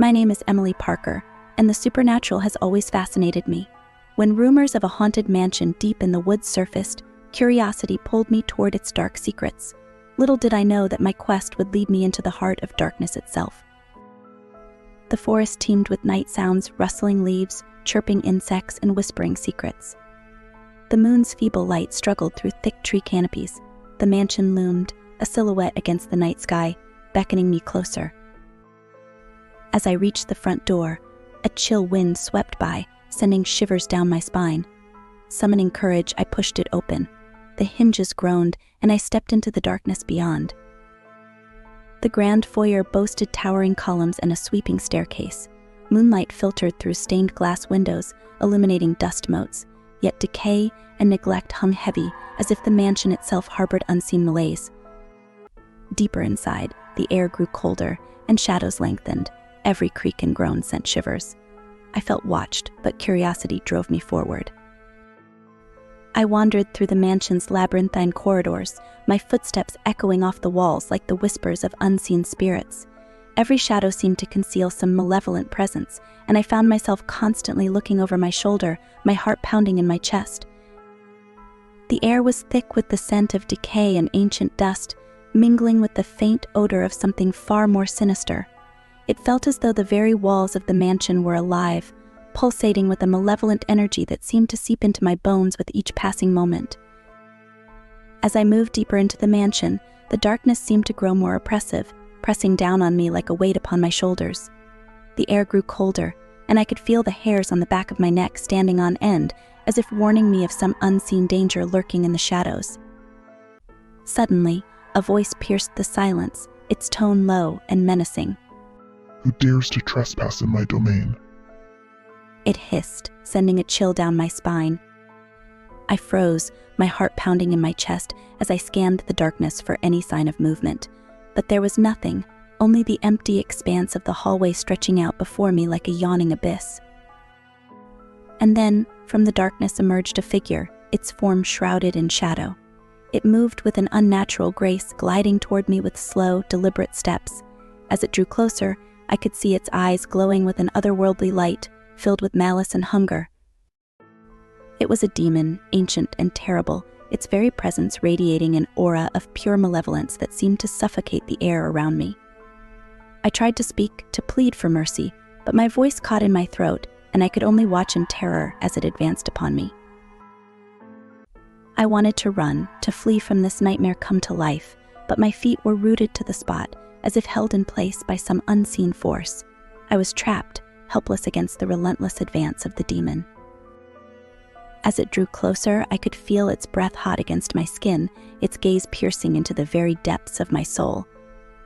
My name is Emily Parker, and the supernatural has always fascinated me. When rumors of a haunted mansion deep in the woods surfaced, curiosity pulled me toward its dark secrets. Little did I know that my quest would lead me into the heart of darkness itself. The forest teemed with night sounds, rustling leaves, chirping insects, and whispering secrets. The moon's feeble light struggled through thick tree canopies. The mansion loomed, a silhouette against the night sky, beckoning me closer. As I reached the front door, a chill wind swept by, sending shivers down my spine. Summoning courage, I pushed it open. The hinges groaned, and I stepped into the darkness beyond. The grand foyer boasted towering columns and a sweeping staircase. Moonlight filtered through stained glass windows, illuminating dust motes, yet decay and neglect hung heavy, as if the mansion itself harbored unseen malaise. Deeper inside, the air grew colder, and shadows lengthened. Every creak and groan sent shivers. I felt watched, but curiosity drove me forward. I wandered through the mansion's labyrinthine corridors, my footsteps echoing off the walls like the whispers of unseen spirits. Every shadow seemed to conceal some malevolent presence, and I found myself constantly looking over my shoulder, my heart pounding in my chest. The air was thick with the scent of decay and ancient dust, mingling with the faint odor of something far more sinister. It felt as though the very walls of the mansion were alive, pulsating with a malevolent energy that seemed to seep into my bones with each passing moment. As I moved deeper into the mansion, the darkness seemed to grow more oppressive, pressing down on me like a weight upon my shoulders. The air grew colder, and I could feel the hairs on the back of my neck standing on end, as if warning me of some unseen danger lurking in the shadows. Suddenly, a voice pierced the silence, its tone low and menacing. "Who dares to trespass in my domain?" It hissed, sending a chill down my spine. I froze, my heart pounding in my chest as I scanned the darkness for any sign of movement. But there was nothing, only the empty expanse of the hallway stretching out before me like a yawning abyss. And then, from the darkness emerged a figure, its form shrouded in shadow. It moved with an unnatural grace, gliding toward me with slow, deliberate steps. As it drew closer, I could see its eyes glowing with an otherworldly light, filled with malice and hunger. It was a demon, ancient and terrible, its very presence radiating an aura of pure malevolence that seemed to suffocate the air around me. I tried to speak, to plead for mercy, but my voice caught in my throat, and I could only watch in terror as it advanced upon me. I wanted to run, to flee from this nightmare come to life, but my feet were rooted to the spot, as if held in place by some unseen force. I was trapped, helpless against the relentless advance of the demon. As it drew closer, I could feel its breath hot against my skin, its gaze piercing into the very depths of my soul.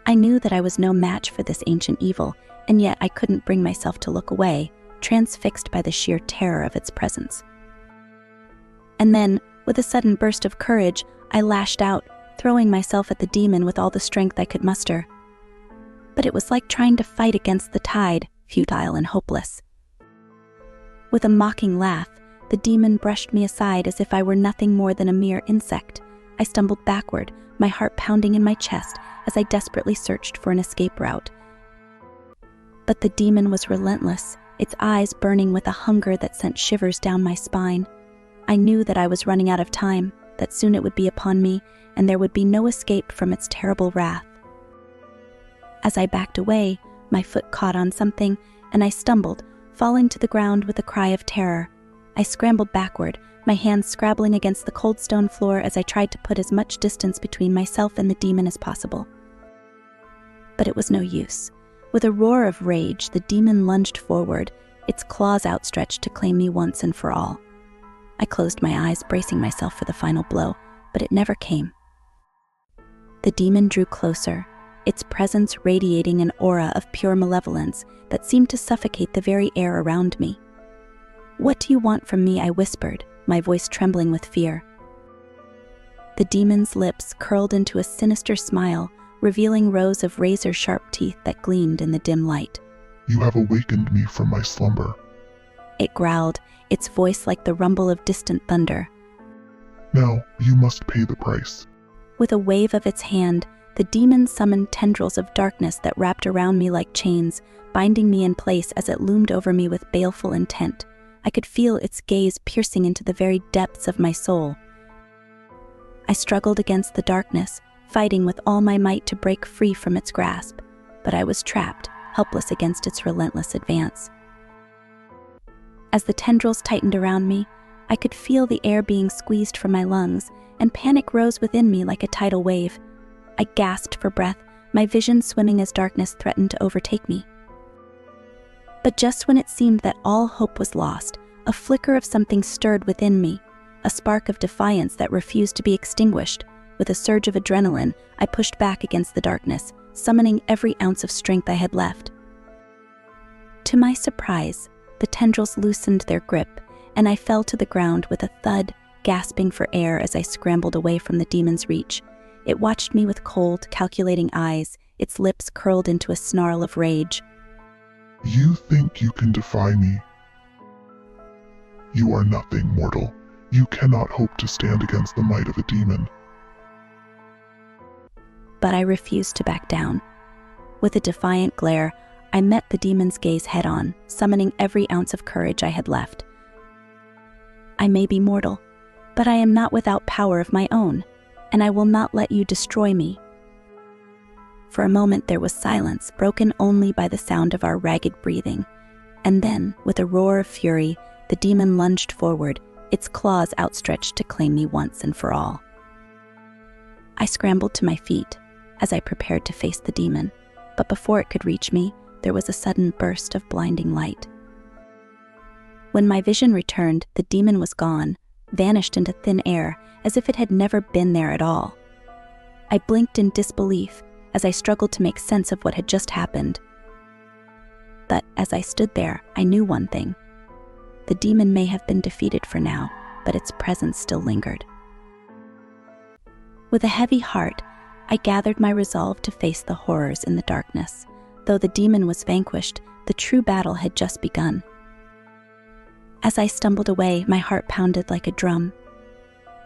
I knew that I was no match for this ancient evil, and yet I couldn't bring myself to look away, transfixed by the sheer terror of its presence. And then, with a sudden burst of courage, I lashed out, throwing myself at the demon with all the strength I could muster. But it was like trying to fight against the tide, futile and hopeless. With a mocking laugh, the demon brushed me aside as if I were nothing more than a mere insect. I stumbled backward, my heart pounding in my chest as I desperately searched for an escape route. But the demon was relentless, its eyes burning with a hunger that sent shivers down my spine. I knew that I was running out of time, that soon it would be upon me, and there would be no escape from its terrible wrath. As I backed away, my foot caught on something, and I stumbled, falling to the ground with a cry of terror. I scrambled backward, my hands scrabbling against the cold stone floor as I tried to put as much distance between myself and the demon as possible. But it was no use. With a roar of rage, the demon lunged forward, its claws outstretched to claim me once and for all. I closed my eyes, bracing myself for the final blow, but it never came. The demon drew closer, its presence radiating an aura of pure malevolence that seemed to suffocate the very air around me. "What do you want from me?" I whispered, my voice trembling with fear. The demon's lips curled into a sinister smile, revealing rows of razor-sharp teeth that gleamed in the dim light. "You have awakened me from my slumber," it growled, its voice like the rumble of distant thunder. "Now you must pay the price." With a wave of its hand, The demon summoned tendrils of darkness that wrapped around me like chains, binding me in place as it loomed over me with baleful intent. I could feel its gaze piercing into the very depths of my soul. I struggled against the darkness, fighting with all my might to break free from its grasp, but I was trapped, helpless against its relentless advance. As the tendrils tightened around me, I could feel the air being squeezed from my lungs, and panic rose within me like a tidal wave. I gasped for breath, my vision swimming as darkness threatened to overtake me. But just when it seemed that all hope was lost, a flicker of something stirred within me, a spark of defiance that refused to be extinguished. With a surge of adrenaline, I pushed back against the darkness, summoning every ounce of strength I had left. To my surprise, the tendrils loosened their grip, and I fell to the ground with a thud, gasping for air as I scrambled away from the demon's reach. It watched me with cold, calculating eyes, its lips curled into a snarl of rage. You think you can defy me? You are nothing, mortal. You cannot hope to stand against the might of a demon. But I refused to back down. With a defiant glare, I met the demon's gaze head-on, summoning every ounce of courage I had left. I may be mortal, but I am not without power of my own, and I will not let you destroy me. For a moment there was silence, broken only by the sound of our ragged breathing, and then, with a roar of fury, the demon lunged forward, its claws outstretched to claim me once and for all. I scrambled to my feet as I prepared to face the demon, but before it could reach me, there was a sudden burst of blinding light. When my vision returned, the demon was gone, vanished into thin air, as if it had never been there at all. I blinked in disbelief as I struggled to make sense of what had just happened. But as I stood there, I knew one thing. The demon may have been defeated for now, but its presence still lingered. With a heavy heart, I gathered my resolve to face the horrors in the darkness. Though the demon was vanquished, the true battle had just begun. As I stumbled away, my heart pounded like a drum.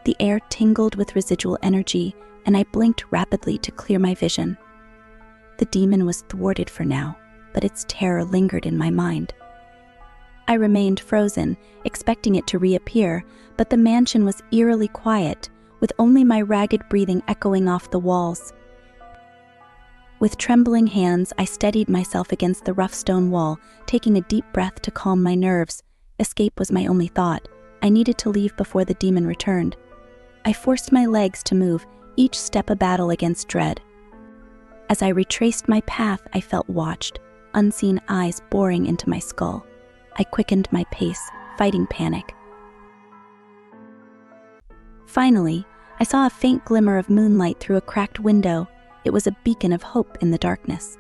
The air tingled with residual energy, and I blinked rapidly to clear my vision. The demon was thwarted for now, but its terror lingered in my mind. I remained frozen, expecting it to reappear, but the mansion was eerily quiet, with only my ragged breathing echoing off the walls. With trembling hands, I steadied myself against the rough stone wall, taking a deep breath to calm my nerves. Escape was my only thought. I needed to leave before the demon returned. I forced my legs to move, each step a battle against dread. As I retraced my path, I felt watched, unseen eyes boring into my skull. I quickened my pace, fighting panic. Finally, I saw a faint glimmer of moonlight through a cracked window. It was a beacon of hope in the darkness.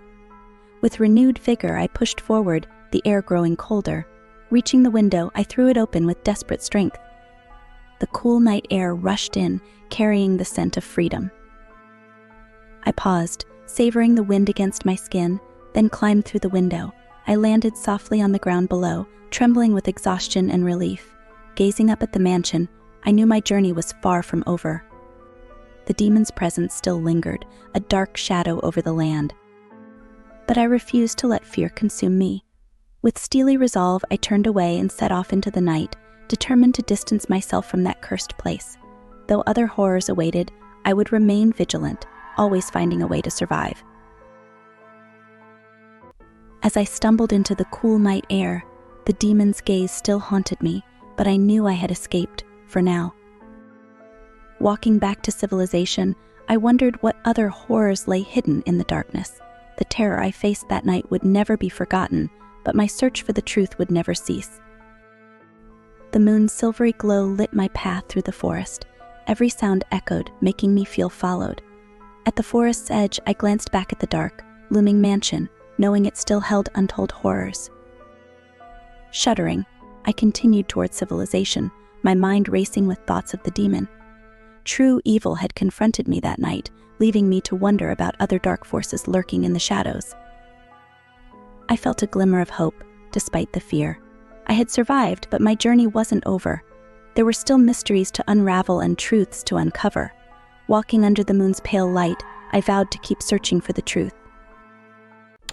With renewed vigor, I pushed forward, the air growing colder. Reaching the window, I threw it open with desperate strength. The cool night air rushed in, carrying the scent of freedom. I paused, savoring the wind against my skin, then climbed through the window. I landed softly on the ground below, trembling with exhaustion and relief. Gazing up at the mansion, I knew my journey was far from over. The demon's presence still lingered, a dark shadow over the land. But I refused to let fear consume me. With steely resolve, I turned away and set off into the night, determined to distance myself from that cursed place. Though other horrors awaited, I would remain vigilant, always finding a way to survive. As I stumbled into the cool night air, the demon's gaze still haunted me, but I knew I had escaped, for now. Walking back to civilization, I wondered what other horrors lay hidden in the darkness. The terror I faced that night would never be forgotten, but my search for the truth would never cease. The moon's silvery glow lit my path through the forest. Every sound echoed, making me feel followed. At the forest's edge, I glanced back at the dark, looming mansion, knowing it still held untold horrors. Shuddering, I continued toward civilization, my mind racing with thoughts of the demon. True evil had confronted me that night, leaving me to wonder about other dark forces lurking in the shadows. I felt a glimmer of hope, despite the fear. I had survived, but my journey wasn't over. There were still mysteries to unravel and truths to uncover. Walking under the moon's pale light, I vowed to keep searching for the truth.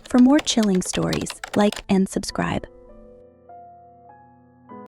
For more chilling stories, like and subscribe.